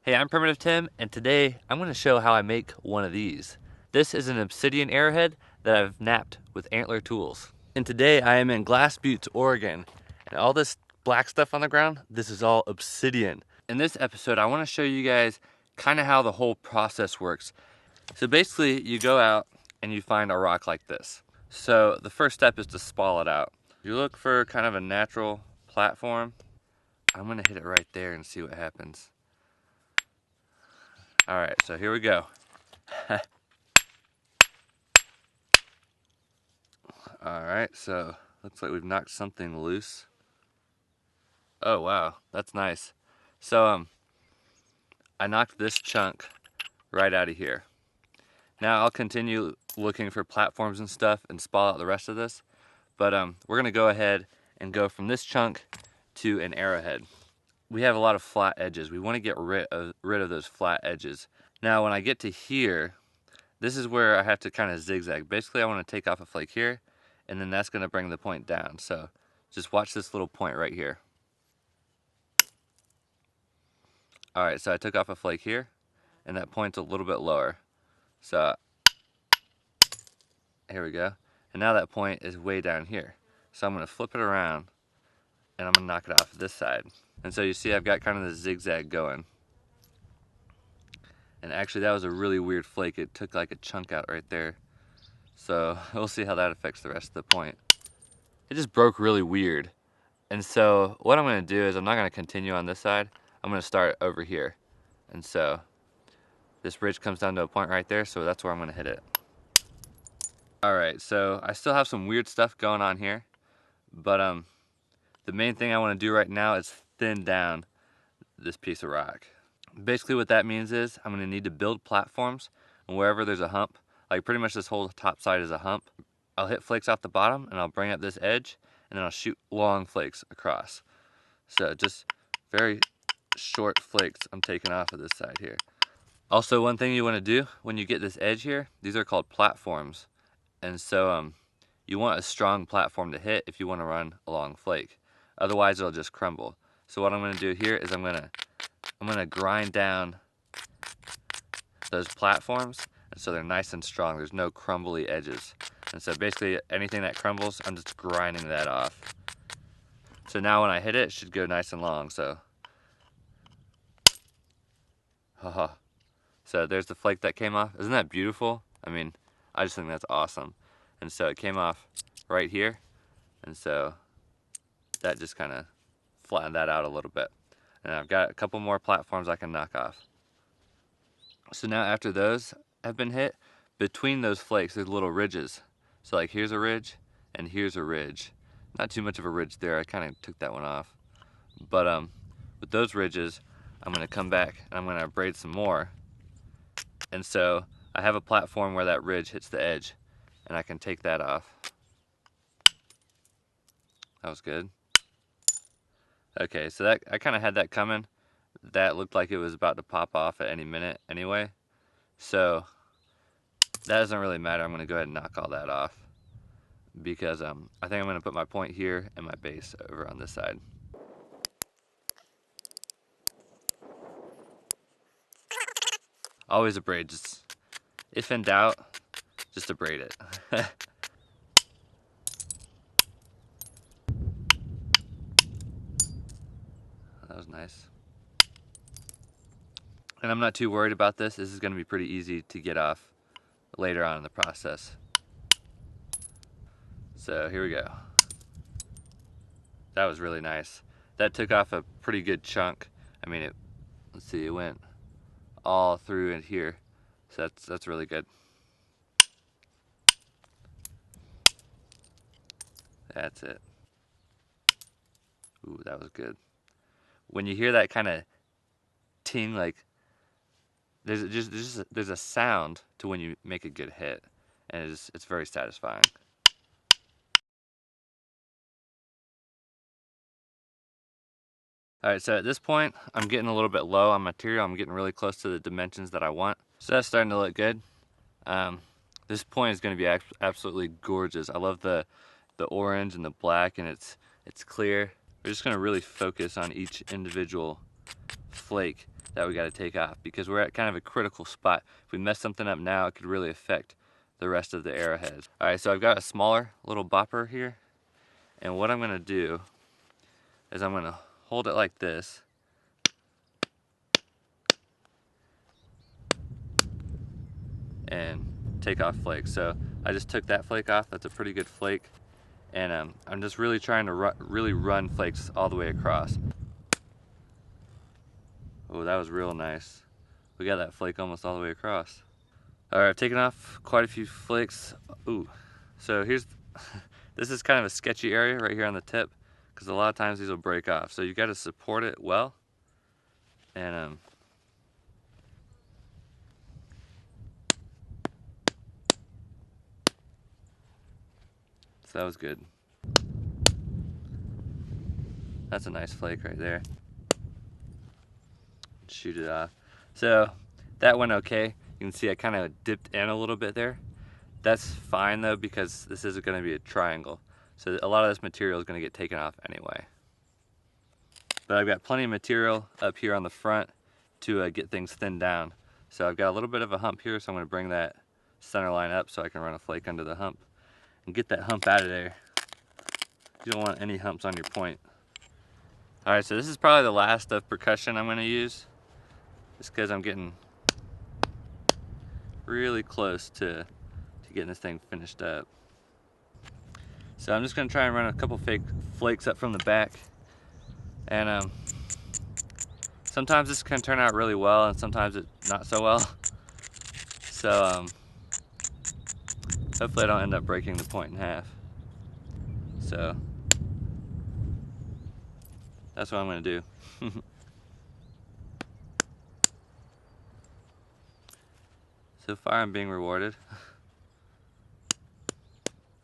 Hey, I'm Primitive Tim, and today I'm going to show how I make one of these. This is an Obsidian arrowhead that I've knapped with antler tools. And today I am in Glass Buttes, Oregon, and all this black stuff on the ground, this is all Obsidian. In this episode, I want to show you guys kind of how the whole process works. So basically, you go out and you find a rock like this. So the first step is to spall it out. You look for kind of a natural platform. I'm going to hit it right there and see what happens. Alright, so here we go. Alright, so looks like we've knocked something loose. Oh wow, that's nice. So I knocked this chunk right out of here. Now I'll continue looking for platforms and stuff and spall out the rest of this. But we're gonna go ahead and go from this chunk to an arrowhead. We have a lot of flat edges. We want to get rid of those flat edges. Now when I get to here, this is where I have to kind of zigzag. Basically I want to take off a flake here, and then that's going to bring the point down. So just watch this little point right here. Alright, so I took off a flake here, and that point's a little bit lower. So here we go. And now that point is way down here. So I'm going to flip it around, and I'm going to knock it off this side. And so you see I've got kind of the zigzag going. And actually that was a really weird flake. It took like a chunk out right there. So we'll see how that affects the rest of the point. It just broke really weird. And so what I'm going to do is I'm not going to continue on this side. I'm going to start over here. And so this ridge comes down to a point right there, so that's where I'm going to hit it. Alright, so I still have some weird stuff going on here. But the main thing I want to do right now is thin down this piece of rock. Basically what that means is I'm going to need to build platforms, and wherever there's a hump, like pretty much this whole top side is a hump, I'll hit flakes off the bottom and I'll bring up this edge, and then I'll shoot long flakes across. So just very short flakes I'm taking off of this side here. Also, one thing you want to do when you get this edge here, these are called platforms. And so you want a strong platform to hit if you want to run a long flake. Otherwise it'll just crumble. So what I'm going to do here is I'm going to grind down those platforms, and so they're nice and strong. There's no crumbly edges. And so basically anything that crumbles, I'm just grinding that off. So now when I hit it, it should go nice and long. So haha. So there's the flake that came off. Isn't that beautiful? I mean, I just think that's awesome. And so it came off right here. And so that just kind of flattened that out a little bit. And I've got a couple more platforms I can knock off. So now after those have been hit, between those flakes there's little ridges. So like here's a ridge and here's a ridge. Not too much of a ridge there, I kind of took that one off. But with those ridges, I'm going to come back and I'm going to braid some more. And so I have a platform where that ridge hits the edge, and I can take that off. That was good. Okay, so that I kind of had that coming. That looked like it was about to pop off at any minute anyway. So that doesn't really matter. I'm going to go ahead and knock all that off, because I think I'm going to put my point here and my base over on this side. Always a braid. Just, if in doubt, just a braid it. That was nice. And I'm not too worried about this. This is going to be pretty easy to get off later on in the process. So here we go. That was really nice. That took off a pretty good chunk. I mean, let's see, it went all through in here. So that's really good. That's it. Ooh, that was good. When you hear that kind of ting, like there's a sound to when you make a good hit, and it's very satisfying. Alright, so at this point, I'm getting a little bit low on material. I'm getting really close to the dimensions that I want. So that's starting to look good. This point is going to be absolutely gorgeous. I love the orange and the black, and it's clear. We're just going to really focus on each individual flake that we got to take off, because we're at kind of a critical spot. If we mess something up now, it could really affect the rest of the arrowheads. Alright, so I've got a smaller little bopper here, and what I'm going to do is I'm going to hold it like this, and take off flakes. So I just took that flake off. That's a pretty good flake, and I'm just really trying to really run flakes all the way across. Oh, that was real nice. We got that flake almost all the way across. All right, I've taken off quite a few flakes. Ooh, so here's, this is kind of a sketchy area right here on the tip, because a lot of times these will break off. So you got to support it well, and so that was good. That's a nice flake right there. Shoot it off. So that went okay. You can see I kind of dipped in a little bit there. That's fine though, because this is going to be a triangle. So a lot of this material is going to get taken off anyway. But I've got plenty of material up here on the front to get things thinned down. So I've got a little bit of a hump here, so I'm going to bring that center line up so I can run a flake under the hump and get that hump out of there. You don't want any humps on your point. Alright, so this is probably the last of percussion I'm going to use, just because I'm getting really close to getting this thing finished up. So I'm just going to try and run a couple fake flakes up from the back, and sometimes this can turn out really well and sometimes it not so well. So hopefully I don't end up breaking the point in half. So that's what I'm going to do. So far I'm being rewarded.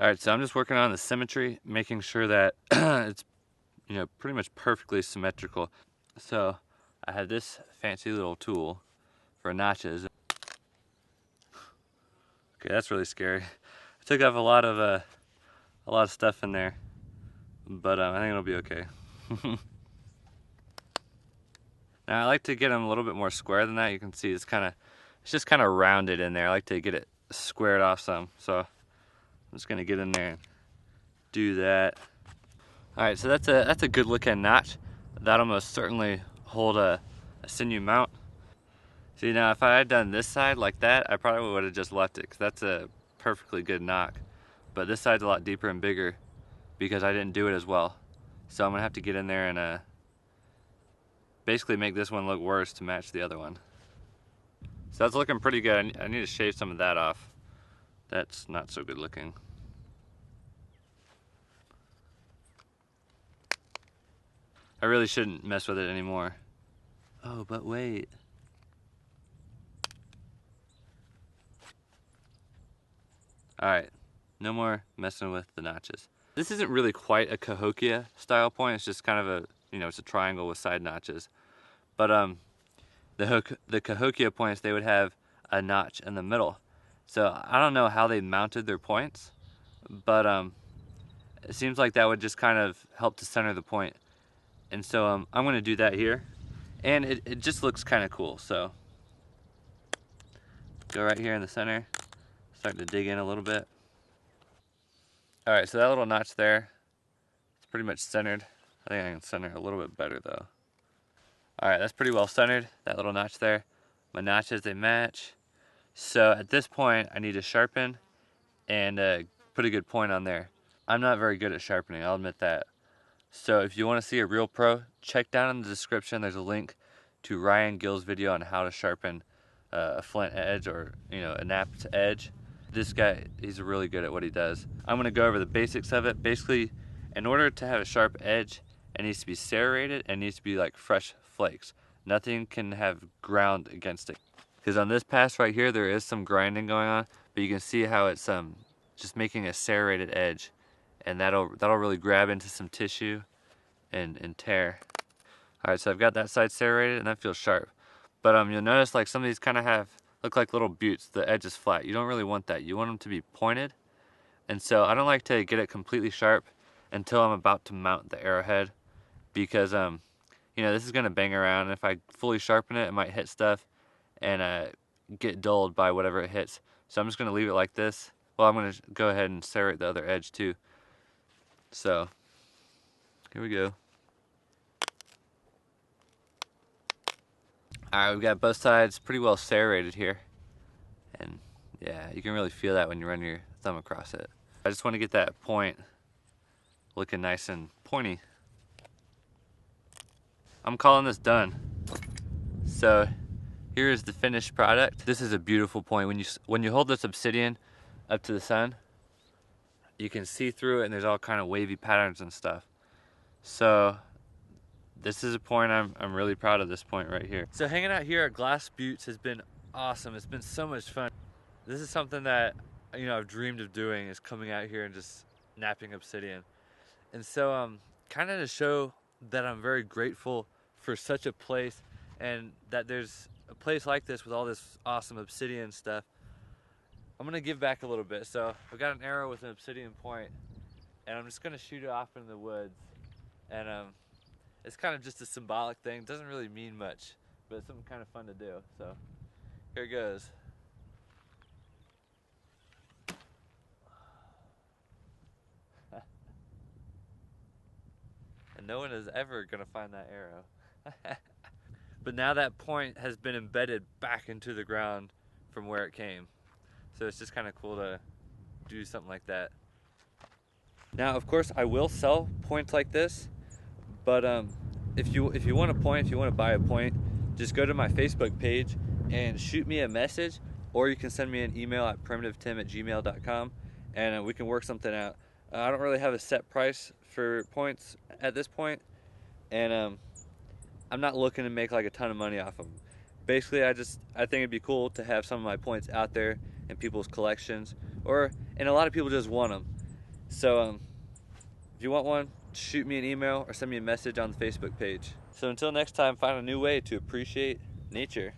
Alright, so I'm just working on the symmetry, making sure that it's, you know, pretty much perfectly symmetrical. So I had this fancy little tool for notches. Okay, that's really scary. I took off a lot of stuff in there, but I think it'll be okay. Now I like to get them a little bit more square than that. You can see it's just kind of rounded in there. I like to get it squared off some. So I'm just gonna get in there and do that. All right, so that's a good looking notch. That'll most certainly hold a sinew mount. See, now if I had done this side like that, I probably would have just left it, because that's a perfectly good knock. But this side's a lot deeper and bigger because I didn't do it as well. So I'm gonna have to get in there and basically make this one look worse to match the other one. So that's looking pretty good. I need to shave some of that off. That's not so good looking. I really shouldn't mess with it anymore. Oh, but wait. Alright, no more messing with the notches. This isn't really quite a Cahokia style point, it's just kind of a, you know, it's a triangle with side notches. But the Cahokia points, they would have a notch in the middle. So I don't know how they mounted their points, but it seems like that would just kind of help to center the point. And so I'm going to do that here, and it just looks kind of cool. So go right here in the center, start to dig in a little bit. Alright, so that little notch there, it's pretty much centered. I think I can center it a little bit better though. Alright, that's pretty well centered, that little notch there. My notches, they match. So at this point, I need to sharpen and put a good point on there. I'm not very good at sharpening, I'll admit that. So if you want to see a real pro, check down in the description. There's a link to Ryan Gill's video on how to sharpen a flint edge, or, you know, a knapped edge. This guy, he's really good at what he does. I'm going to go over the basics of it. Basically, in order to have a sharp edge, it needs to be serrated and needs to be like fresh flakes. Nothing can have ground against it. Because on this pass right here, there is some grinding going on, but you can see how it's just making a serrated edge, and that'll really grab into some tissue and tear. Alright, so I've got that side serrated and that feels sharp. But you'll notice like some of these kind of look like little buttes. The edge is flat. You don't really want that. You want them to be pointed. And so I don't like to get it completely sharp until I'm about to mount the arrowhead, because you know, this is gonna bang around. If I fully sharpen it, it might hit stuff and get dulled by whatever it hits. So I'm just gonna leave it like this. Well, I'm gonna go ahead and serrate the other edge too. So here we go. Alright, we've got both sides pretty well serrated here. And yeah, you can really feel that when you run your thumb across it. I just want to get that point looking nice and pointy. I'm calling this done. So here is the finished product. This is a beautiful point. When you hold this Obsidian up to the sun, you can see through it and there's all kind of wavy patterns and stuff. So this is a point I'm really proud of, this point right here. So hanging out here at Glass Buttes has been awesome. It's been so much fun. This is something that, you know, I've dreamed of doing, is coming out here and just napping Obsidian. And so kind of to show that I'm very grateful for such a place, and that there's a place like this with all this awesome Obsidian stuff. I'm gonna give back a little bit. So I've got an arrow with an Obsidian point, and I'm just gonna shoot it off into the woods. And it's kind of just a symbolic thing. It doesn't really mean much, but it's something kind of fun to do. So here it goes. And no one is ever gonna find that arrow. But now that point has been embedded back into the ground from where it came. So it's just kind of cool to do something like that. Now, of course, I will sell points like this, but if you want a point, if you want to buy a point, just go to my Facebook page and shoot me a message, or you can send me an email at primitivetim@gmail.com, and we can work something out. I don't really have a set price for points at this point, and I'm not looking to make like a ton of money off them. Basically, I think it'd be cool to have some of my points out there in people's collections, and a lot of people just want them. So if you want one, shoot me an email or send me a message on the Facebook page. So until next time, find a new way to appreciate nature.